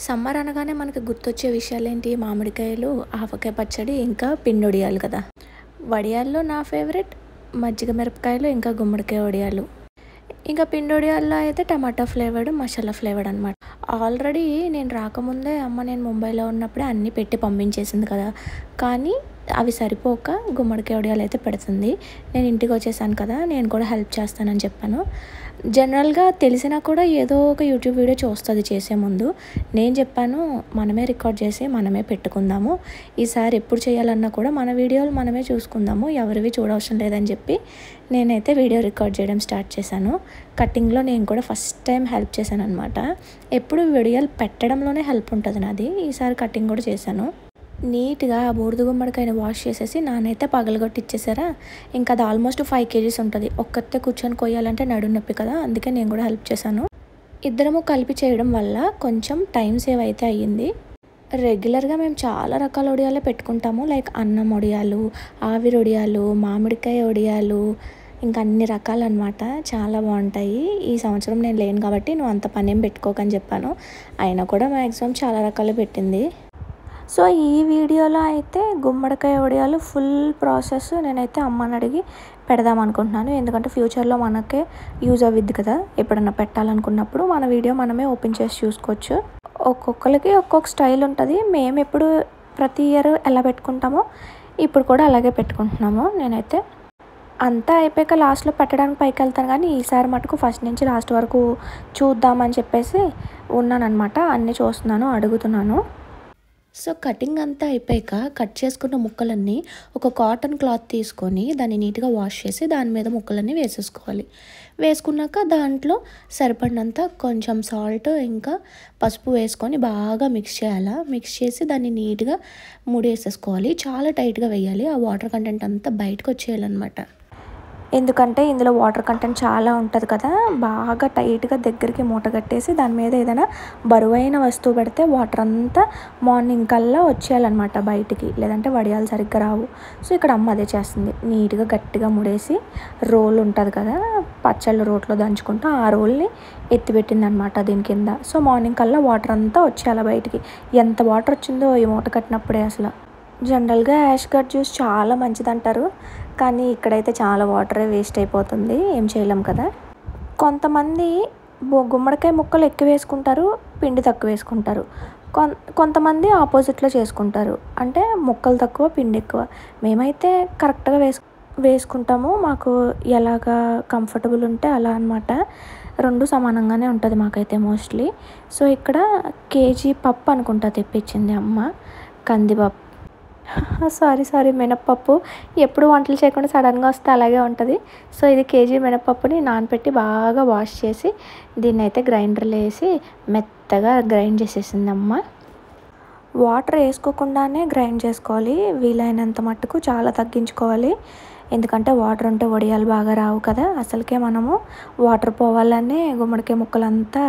Summer అనగానే మనకు గుర్తొచ్చే విషయాలేంటి? మామిడికాయలు, ఆవకాయ పచ్చడి, ఇంకా పిండొడియాలు కదా! వడియాల్లో నా ఫేవరెట్ మజ్జిగ మిరపకాయలు, ఇంకా గుమ్మడికాయ వడియాలు. ఇంకా పిండొడియాల్లో అయితే టమాటా ఫ్లేవర్డ్, మసాలా ఫ్లేవర్డ్ అనమాట. ఆల్రెడీ నేను రాకముందే అమ్మ నేను ముంబైలో ఉన్నప్పుడే అన్నీ పెట్టి పంపించేసింది కదా! కానీ అవి సరిపోక గుమ్మడికాయ వడియాలు అయితే పెడుతుంది. నేను ఇంటికి వచ్చేసాను కదా! నేను కూడా హెల్ప్ చేస్తానని చెప్పాను. జనరల్‌గా తెలిసినా కూడా ఏదో ఒక యూట్యూబ్ వీడియో చూస్తది చేసే ముందు. నేను చెప్పాను మనమే రికార్డ్ చేసి మనమే పెట్టుకుందాము. ఈసారి ఎప్పుడు చేయాలన్నా కూడా మన వీడియోలు మనమే చూసుకుందాము. ఎవరివి చూడవసరం లేదని చెప్పి నేనైతే వీడియో రికార్డ్ చేయడం స్టార్ట్ చేశాను. కటింగ్‌లో నేను కూడా ఫస్ట్ టైం హెల్ప్ చేశాననమాట. ఎప్పుడు వీడియోలు పెట్టడంలోనే హెల్ప్ ఉంటుంది నాది. ఈసారి కటింగ్ కూడా చేశాను. నీట్‌గా ఆ బూడిద గుమ్మడికాయని వాష్ చేసేసి నానైతే పగలగొట్టి ఇచ్చేసారా. ఇంకా అది ఆల్మోస్ట్ 5 కేజీస్ ఉంటుంది. ఒక్కతే కూర్చొని కొయ్యాలంటే నడుము నొప్పి కదా! అందుకే నేను కూడా హెల్ప్ చేశాను. ఇద్దరము కలిపి చేయడం వల్ల కొంచెం టైం సేవ్ అయితే అయ్యింది. రెగ్యులర్‌గా మేము చాలా రకాల వడియాలే పెట్టుకుంటాము. లైక్ అన్నం వడియాలు, ఆవిరి వడియాలు, మామిడికాయ వడియాలు, ఇంకా అన్ని రకాలన్నమాట. చాలా బాగుంటాయి. ఈ సంవత్సరం నేను లేను కాబట్టి నువ్వు అంత పనేం పెట్టుకోకని చెప్పాను. అయినా కూడా మ్యాక్సిమం చాలా రకాలు పెట్టింది. సో ఈ వీడియోలో అయితే గుమ్మడికాయ వడియాలు ఫుల్ ప్రాసెస్ నేనైతే అమ్మని అడిగి పెడదాం అనుకుంటున్నాను. ఎందుకంటే ఫ్యూచర్లో మనకే యూజ్ అవ్విద్ది కదా! ఎప్పుడన్నా పెట్టాలనుకున్నప్పుడు మన వీడియో మనమే ఓపెన్ చేసి చూసుకోవచ్చు. ఒక్కొక్కరికి ఒక్కొక్క స్టైల్ ఉంటుంది. మేము ఎప్పుడు ప్రతి ఇయర్ ఎలా పెట్టుకుంటామో ఇప్పుడు కూడా అలాగే పెట్టుకుంటున్నాము. నేనైతే అంతా అయిపోయాక లాస్ట్లో పెట్టడానికి పైకి వెళ్తాను, కానీ ఈసారి మటుకు ఫస్ట్ నుంచి లాస్ట్ వరకు చూద్దామని చెప్పేసి ఉన్నానన్నమాట. అన్నీ చూస్తున్నాను, అడుగుతున్నాను. సో కటింగ్ అంతా అయిపోయాక కట్ చేసుకున్న ముక్కలన్నీ ఒక కాటన్ క్లాత్ తీసుకొని దాన్ని నీట్గా వాష్ చేసి దాని మీద ముక్కలన్నీ వేసేసుకోవాలి. వేసుకున్నాక దాంట్లో సరిపడినంత కొంచెం సాల్ట్ ఇంకా పసుపు వేసుకొని బాగా మిక్స్ చేయాలి. మిక్స్ చేసి దాన్ని నీట్గా ముడేసేసుకోవాలి. చాలా టైట్గా వేయాలి. ఆ వాటర్ కంటెంట్ అంతా బయటకు వచ్చేయాలన్నమాట. ఎందుకంటే ఇందులో వాటర్ కంటెంట్ చాలా ఉంటుంది కదా! బాగా టైట్గా దగ్గరికి మూట కట్టేసి దాని మీద ఏదైనా బరువైన వస్తువు పెడితే వాటర్ అంతా మార్నింగ్ కల్లా వచ్చేయాలన్నమాట బయటికి. లేదంటే వడియాలు సరిగ్గా రావు. సో ఇక్కడ అమ్మ అదే చేస్తుంది. నీట్గా గట్టిగా ముడేసి రోల్ ఉంటుంది కదా, పచ్చళ్ళు రోట్లో దంచుకుంటూ ఆ రోల్ని ఎత్తిపెట్టిందనమాట దీని కింద. సో మార్నింగ్ కల్లా వాటర్ అంతా వచ్చేయాలి బయటికి. ఎంత వాటర్ వచ్చిందో ఈ మూట కట్టినప్పుడే అసలు. జనరల్గా యాష్ గట్ జ్యూస్ చాలా మంచిదంటారు, కానీ ఇక్కడైతే చాలా వాటరే వేస్ట్ అయిపోతుంది. ఏం చేయలేం కదా! కొంతమంది గుమ్మడికాయ ముక్కలు ఎక్కువ వేసుకుంటారు, పిండి తక్కువ వేసుకుంటారు. కొంతమంది ఆపోజిట్లో చేసుకుంటారు. అంటే ముక్కలు తక్కువ, పిండి ఎక్కువ. మేమైతే కరెక్ట్గా వేసుకుంటాము. మాకు ఎలాగా కంఫర్టబుల్ ఉంటే అలా అనమాట. రెండు సమానంగానే ఉంటుంది మాకైతే మోస్ట్లీ. సో ఇక్కడ కేజీ పప్పు అనుకుంటా తెప్పించింది అమ్మ. కందిపప్పు, సారీ మినప్పప్పు. ఎప్పుడు వంటలు చేయకుండా సడన్గా వస్తే అలాగే ఉంటుంది. సో ఇది కేజీ మినప్పప్పుని నానబెట్టి బాగా వాష్ చేసి దీన్ని అయితే గ్రైండర్లో వేసి మెత్తగా గ్రైండ్ చేసేసింది అమ్మ. వాటర్ వేసుకోకుండానే గ్రైండ్ చేసుకోవాలి. వీలైనంత మట్టుకు చాలా తగ్గించుకోవాలి. ఎందుకంటే వాటర్ ఉంటే వడియాలు బాగా రావు కదా! అసలుకే మనము వాటర్ పోవాలనే గుమ్మడికాయ ముక్కలంతా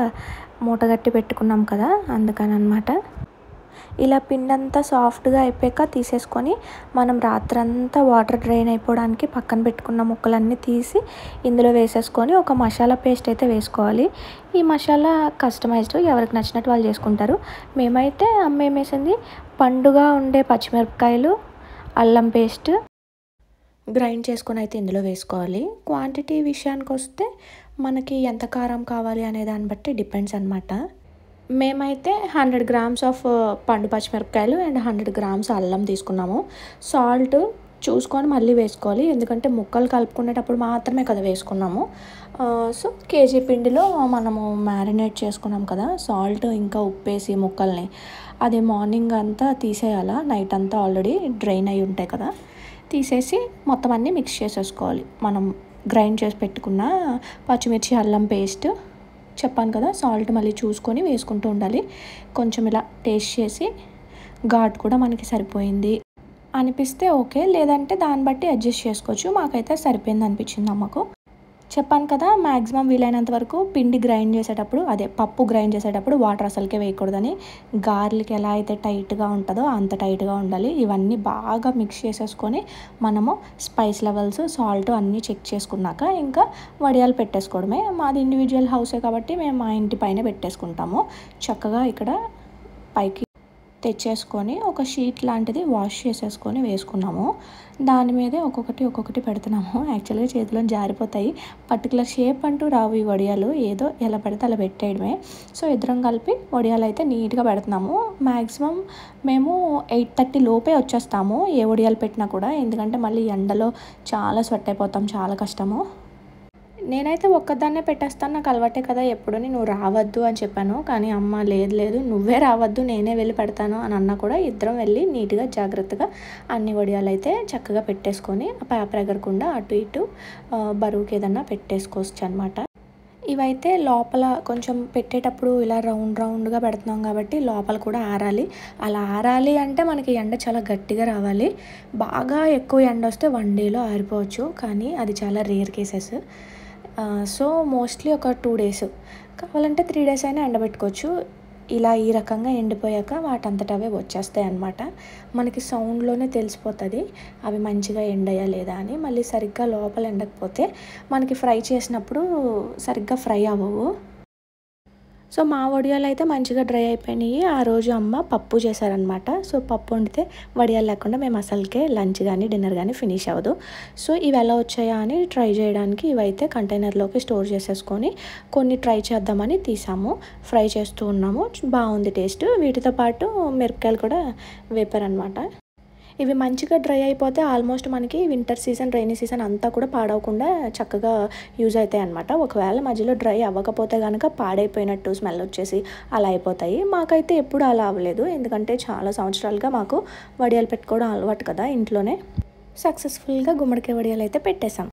మూటగట్టి పెట్టుకున్నాం కదా, అందుకని అనమాట. ఇలా పిండంతా సాఫ్ట్గా అయిపోయాక తీసేసుకొని మనం రాత్రంతా వాటర్ డ్రైన్ అయిపోవడానికి పక్కన పెట్టుకున్న ముక్కలన్నీ తీసి ఇందులో వేసేసుకొని ఒక మసాలా పేస్ట్ అయితే వేసుకోవాలి. ఈ మసాలా కస్టమైజ్డ్, ఎవరికి నచ్చినట్టు వాళ్ళు చేసుకుంటారు. మేమైతే అమ్మ ఏం వేసింది, పండుగా ఉండే పచ్చిమిరపకాయలు, అల్లం పేస్ట్ గ్రైండ్ చేసుకొని అయితే ఇందులో వేసుకోవాలి. క్వాంటిటీ విషయానికి వస్తే మనకి ఎంత కారం కావాలి అనే దాన్ని బట్టి డిపెండ్స్ అనమాట. మేమైతే 100 గ్రామ్స్ ఆఫ్ పండు పచ్చిమిరపకాయలు అండ్ 100 గ్రామ్స్ అల్లం తీసుకున్నాము. సాల్ట్ చూసుకొని మళ్ళీ వేసుకోవాలి, ఎందుకంటే ముక్కలు కలుపుకునేటప్పుడు మాత్రమే కదా వేసుకున్నాము. సో కేజీ పిండిలో మనము మ్యారినేట్ చేసుకున్నాం కదా, సాల్ట్ ఇంకా ఉప్పేసి ముక్కల్ని అది మార్నింగ్ అంతా తీసేయాలా. నైట్ అంతా ఆల్రెడీ డ్రైన్ అయి ఉంటాయి కదా, తీసేసి మొత్తం అన్నీ మిక్స్ చేసేసుకోవాలి. మనం గ్రైండ్ చేసి పెట్టుకున్న పచ్చిమిర్చి అల్లం పేస్ట్, చెప్పాను కదా సాల్ట్ మళ్ళీ చూసుకొని వేసుకుంటూ ఉండాలి. కొంచెం ఇలా టేస్ట్ చేసి ఘాట్ కూడా మనకి సరిపోయింది అనిపిస్తే ఓకే, లేదంటే దాన్ని బట్టి అడ్జస్ట్ చేసుకోవచ్చు. మాకైతే సరిపోయింది అనిపించింది అమ్మకు. చెప్పాను కదా మ్యాక్సిమం వీలైనంత వరకు పిండి గ్రైండ్ చేసేటప్పుడు, అదే పప్పు గ్రైండ్ చేసేటప్పుడు వాటర్ అసలుకే వేయకూడదని. గార్లిక్ ఎలా అయితే టైట్గా ఉంటుందో అంత టైట్గా ఉండాలి. ఇవన్నీ బాగా మిక్స్ చేసేసుకొని మనము స్పైస్ లెవెల్స్, సాల్ట్ అన్నీ చెక్ చేసుకున్నాక ఇంకా వడియాలు పెట్టేసుకోవడమే. మాది ఇండివిజువల్ హౌసే కాబట్టి మేము మా ఇంటి పైన పెట్టేసుకుంటాము. చక్కగా ఇక్కడ పైకి తెచ్చేసుకొని ఒక షీట్ లాంటిది వాష్ చేసేసుకొని వేసుకున్నాము. దాని మీదే ఒక్కొక్కటి పెడుతున్నాము. యాక్చువల్గా చేతిలో జారిపోతాయి. పర్టికులర్ షేప్ అంటూ రావు ఈ వడియాలు, ఏదో ఎలా పెడితే అలా పెట్టేయడమే. సో ఇద్దరం కలిపి వడియాలు అయితే నీట్గా పెడుతున్నాము. మ్యాక్సిమం మేము 8:30 లోపే వచ్చేస్తాము ఏ వడియాలు పెట్టినా కూడా, ఎందుకంటే మళ్ళీ ఎండలో చాలా స్వెట్ అయిపోతాం, చాలా కష్టము. నేనైతే ఒక్కదాన్నే పెట్టేస్తాను, నాకు అలవాటే కదా ఎప్పుడు, నువ్వు రావద్దు అని చెప్పాను. కానీ అమ్మ లేదు నువ్వే రావద్దు, నేనే వెళ్ళి పెడతాను అని అన్నా కూడా ఇద్దరం వెళ్ళి నీట్గా జాగ్రత్తగా అన్ని వడియాలు అయితే చక్కగా పెట్టేసుకొని ఆ పేపర్ ఎగరకుండా అటు ఇటు బరువుకి ఏదన్నా పెట్టేసుకోవచ్చు అనమాట. ఇవైతే లోపల కొంచెం పెట్టేటప్పుడు ఇలా రౌండ్గా పెడుతున్నాం కాబట్టి లోపల కూడా ఆరాలి. అలా ఆరాలి అంటే మనకి ఎండ చాలా గట్టిగా రావాలి. బాగా ఎక్కువ ఎండ వస్తే 1 డేలో ఆరిపోవచ్చు, కానీ అది చాలా రేర్ కేసెస్. సో మోస్ట్లీ ఒక 2 డేస్, కావాలంటే 3 డేస్ అయినా ఎండబెట్టుకోవచ్చు. ఇలా ఈ రకంగా ఎండిపోయాక వాటంతట అవే వచ్చేస్తాయి అన్నమాట. మనకి సౌండ్లోనే తెలిసిపోతుంది అవి మంచిగా ఎండయ్యా లేదా అని. మళ్ళీ సరిగ్గా లోపల ఎండకపోతే మనకి ఫ్రై చేసినప్పుడు సరిగ్గా ఫ్రై అవ్వవు. సో మా వడియాలు అయితే మంచిగా డ్రై అయిపోయినాయి. ఆ రోజు అమ్మ పప్పు చేశారనమాట. సో పప్పు వండితే వడియాలు లేకుండా మేము అసలుకే లంచ్ కానీ డిన్నర్ కానీ ఫినిష్ అవ్వదు. సో ఇవి ఎలా వచ్చాయా అని ట్రై చేయడానికి ఇవైతే కంటైనర్లోకి స్టోర్ చేసేసుకొని కొన్ని ట్రై చేద్దామని తీసాము. ఫ్రై చేస్తూ ఉన్నాము, బాగుంది టేస్ట్. వీటితో పాటు మిరపకాయలు కూడా వేపారనమాట. ఇవి మంచిగా డ్రై అయిపోతే ఆల్మోస్ట్ మనకి వింటర్ సీజన్, రైనీ సీజన్ అంతా కూడా పాడవకుండా చక్కగా యూజ్ అవుతాయి అనమాట. ఒకవేళ మధ్యలో డ్రై అవ్వకపోతే కనుక పాడైపోయినట్టు స్మెల్ వచ్చేసి అలా అయిపోతాయి. మాకైతే ఎప్పుడు అలా అవ్వలేదు, ఎందుకంటే చాలా సంవత్సరాలుగా మాకు వడియాలు పెట్టుకోవడం అలవాటు కదా ఇంట్లోనే. సక్సెస్ఫుల్గా గుమ్మడికాయ వడియాలు అయితే పెట్టేశాం.